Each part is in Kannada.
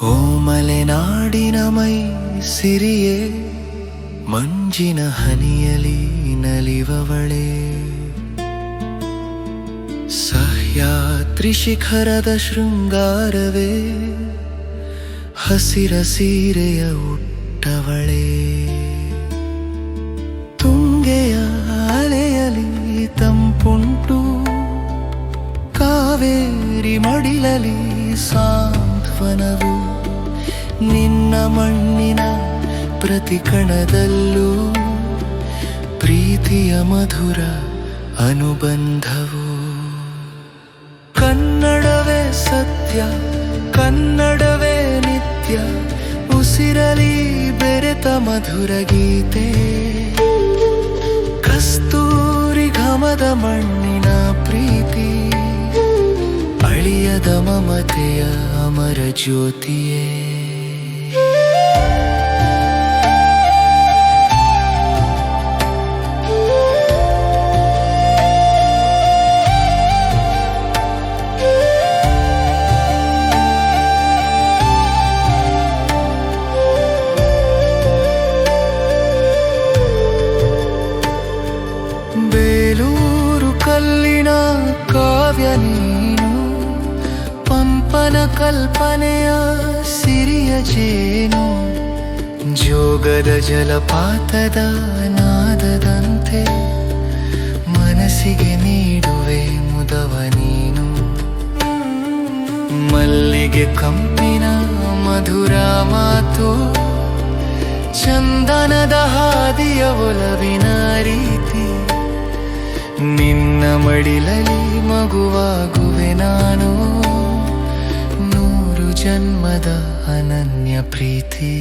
ಓ ಮಲೆನಾಡಿನ ಮೈ ಸಿರಿಯೇ, ಮಂಜಿನ ಹನಿಯಲಿ ನಲಿವವಳೆ, ಸಹ್ಯಾದ್ರಿ ಶಿಖರದ ಶೃಂಗಾರವೇ, ಹಸಿರ ಸೀರೆಯ ಉಟ್ಟವಳೆ, ತುಂಗೆಯ ಅಲೆಯಲಿ ತಂಪುಂಟು, ಕಾವೇರಿ ಮಡಿಲಲಿ ಸಾಂತ್ವನವು, ನಿನ್ನ ಮಣ್ಣಿನ ಪ್ರತಿ ಕಣದಲ್ಲೂ ಪ್ರೀತಿಯ ಮಧುರ ಅನುಬಂಧವು. ಕನ್ನಡವೇ ಸತ್ಯ, ಕನ್ನಡವೇ ನಿತ್ಯ, ಉಸಿರಲಿ ಬೆರೆತ ಮಧುರ ಗೀತೆ, ಕಸ್ತೂರಿ ಘಮದ ಮಣ್ಣಿನ ಪ್ರೀತಿ, ಅಳಿಯದ ಮಮತೆಯ ಅಮರ ಜ್ಯೋತಿಯೇ. ಬೇಲೂರು ಕಲ್ಲಿನ ಕಾವ್ಯ ನೀನು, ಪಂಪನ ಕಲ್ಪನೆಯ ಸಿರಿಯ ಜೇನು, ಜೋಗದ ಜಲಪಾತದ ನಾದದಂತೆ ಮನಸ್ಸಿಗೆ ನೀಡುವೆ ಮುದವ ನೀನು, ಮಲ್ಲಿಗೆ ಕಂಪಿನ ಮಧುರ ಮಾತು, ಚಂದನದ ಹಾದಿಯ ಒಲವಿನ ರೀತಿ, ನಿನ್ನ ಮಡಿಲಲಿ ಮಗುವಾಗುವೆ ನಾನು, 100 ಜನ್ಮದ ಅನನ್ಯ ಪ್ರೀತಿ.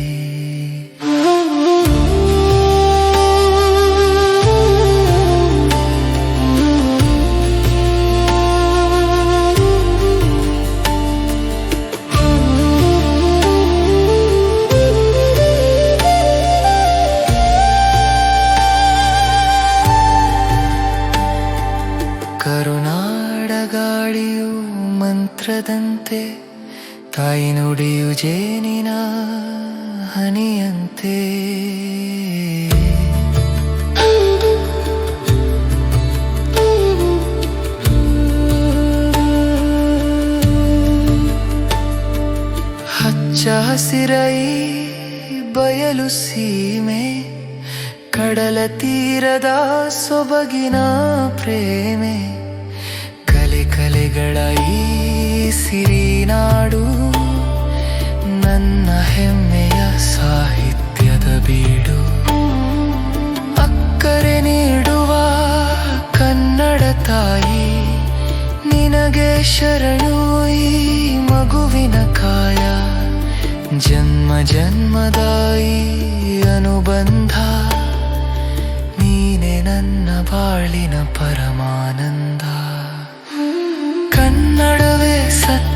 ಕರುನಾಡ ಗಾಳಿಯು ಮಂತ್ರದಂತೆ, ತಾಯಿ ನುಡಿಯು ಜೇನಿನ ಹನಿಯಂತೆ, ಹಚ್ಚ ಹಸಿರೈ ಬಯಲು ಸೀಮೆ, ಕಡಲ ತೀರದ ಸೊಬಗಿನ ಪ್ರೇಮೆ, ಕಲೆ ಕಲೆಗಳ ಈ ಸಿರಿನಾಡು, ನನ್ನ ಹೆಮ್ಮೆಯ ಸಾಹಿತ್ಯದ ಬೀಡು, ಅಕ್ಕರೆ ನೀಡುವ ಕನ್ನಡ ತಾಯಿ, ನಿನಗೆ ಶರಣು ಈ ಮಗುವಿನ ಕಾಯ, ಜನ್ಮ ಜನ್ಮದ ಈ ಅನುಬಂಧ, ನೀನೆ ನನ್ನ ಬಾಳಿನ ಪರಮಾನಂದ. ಕನ್ನಡವೇ ಸತ್ಯ,